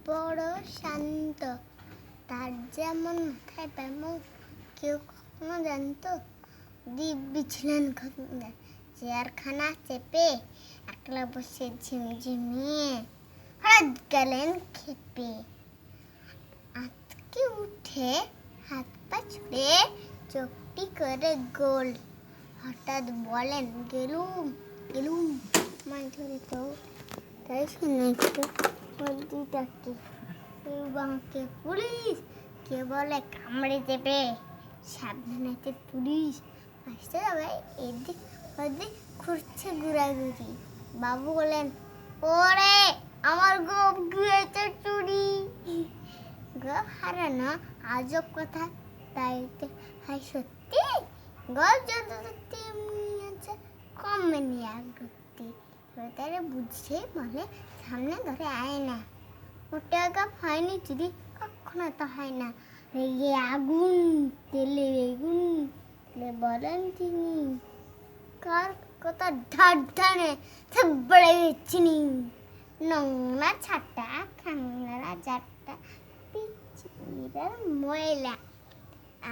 বড় শান্ত, তার যেমন মাথায় ব্যামো কেউ কখনো জানতো? দিব্যি ছিলেন খন্দকার, চেয়ারখানা চেপে একলা বসে ঝিমঝিমিয়ে হঠাৎ গেলেন খেপে। আজকে উঠে হাত পা ছুড়ে চোখটি করে গোল, হঠাৎ বলেন গেলুম গেলুম মাছ ধরিতে। তাই শুনেছি বলতিটাকে কেউ বাঁকে পুলিশ, কে বলে কামড়ে চেপে, সাবধানেতে পুলিশ আসতে যাবে এদিক ওদিক ঘুরছে ঘুরাঘুরি। বাবু বলেন ওরে আমার গোপ গিয়েছে চুরি। গোপ হারানো আজব কথা, তাই তো হয় সত্যি। গোপ যত তেমনি আছে, কমেনি আগ্রহী। তারা বুঝছে বলে সামনে ধরে আয় না, ওটা গোপ হয়নি চুরি, কখনো তো হয় না। রেগে আগুন তেলে বেগুন বলেন তিনি, কার কথা ধার ধানে থাবড়ে চিনি। নোংরা ছাটা খাংরা জাটটা পিচির ময়লা,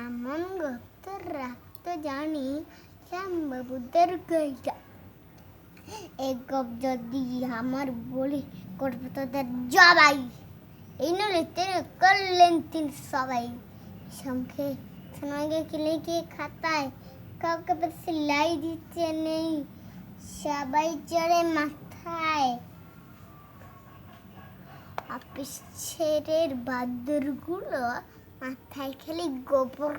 এমন গপ্ত রাখতো জানি শ্যামবাবুদের গইটা। এই গপ যদি আমার বলি করবো তোদের জবাই। এই নলে তিনি করলেন তিনি সবাই। সংখ্যে সঙ্গে লিখে খাতায় কাউকে সেলাই দিতে নেই, সবাই চড়ে মাথায়। অফিস ছেড়ে বাদরগুলো মাথায় খেলি গোবর।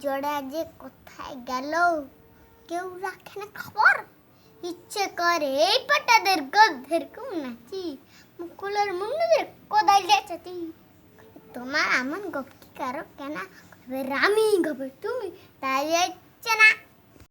জোড়া যে কোথায় গেল কেউ রাখে না খবর। ইচ্ছে করে এই পাটাদের গদ্ধের কম নাচি, মুকুলের মুন্ডদের কোদাল যাচাতি। তোমার এমন গপ কি কারো কেনা, রামি গবে তুমি তাই যাচ্ছে না।